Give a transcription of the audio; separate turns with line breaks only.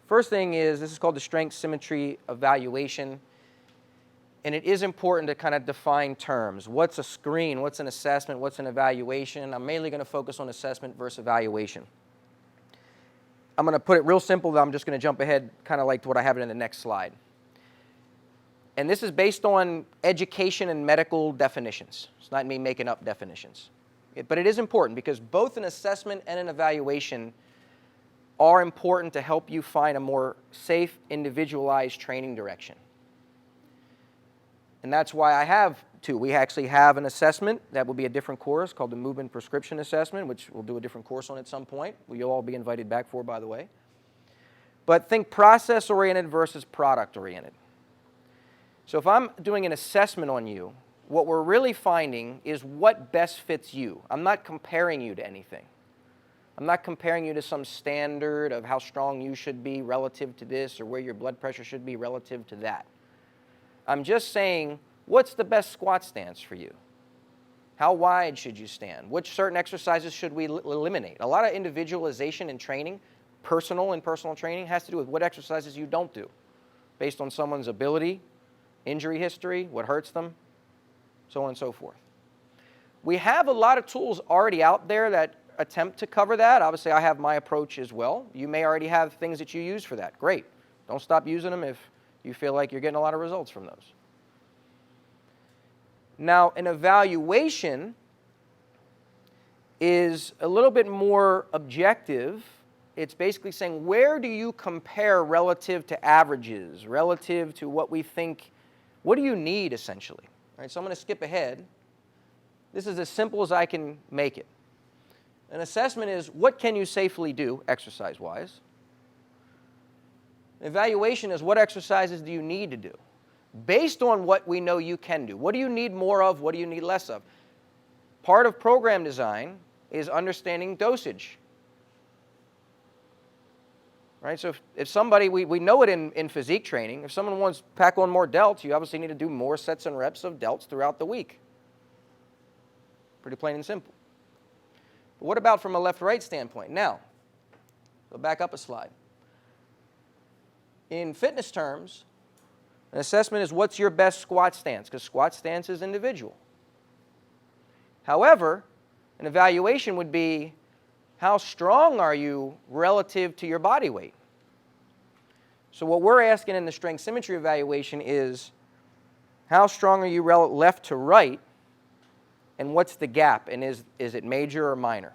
First thing is, this is called the Strength Symmetry Evaluation. And it is important to kind of define terms. What's a screen? What's an assessment? What's an evaluation? I'm mainly going to focus on assessment versus evaluation. I'm going to put it real simple, but I'm just going to jump ahead kind of like to what I have it in the next slide. And this is based on education and medical definitions. It's not me making up definitions. But it is important because both an assessment and an evaluation are important to help you find a more safe, individualized training direction. And that's why I have two. We actually have an assessment that will be a different course called the Movement Prescription Assessment, which we'll do a different course on at some point. You'll all be invited back for, by the way. But think process-oriented versus product-oriented. So if I'm doing an assessment on you, what we're really finding is what best fits you. I'm not comparing you to anything. I'm not comparing you to some standard of how strong you should be relative to this or where your blood pressure should be relative to that. I'm just saying, what's the best squat stance for you? How wide should you stand? Which certain exercises should we eliminate? A lot of individualization in training, personal training, has to do with what exercises you don't do, based on someone's ability, injury history, what hurts them, so on and so forth. We have a lot of tools already out there that attempt to cover that. Obviously, I have my approach as well. You may already have things that you use for that. Great. Don't stop using them if you feel like you're getting a lot of results from those. Now, an evaluation is a little bit more objective. It's basically saying, where do you compare relative to averages, relative to what we think, what do you need essentially? All right, so I'm going to skip ahead. This is as simple as I can make it. An assessment is, what can you safely do exercise-wise? An evaluation is, what exercises do you need to do? Based on what we know you can do. What do you need more of? What do you need less of? Part of program design is understanding dosage. Right? So if somebody, we know it in physique training, if someone wants to pack on more delts, you obviously need to do more sets and reps of delts throughout the week. Pretty plain and simple. But what about from a left-right standpoint? Now, go back up a slide. In fitness terms, an assessment is what's your best squat stance, because squat stance is individual. However, an evaluation would be, how strong are you relative to your body weight? So what we're asking in the strength symmetry evaluation is, how strong are you left to right, and what's the gap, and is it major or minor?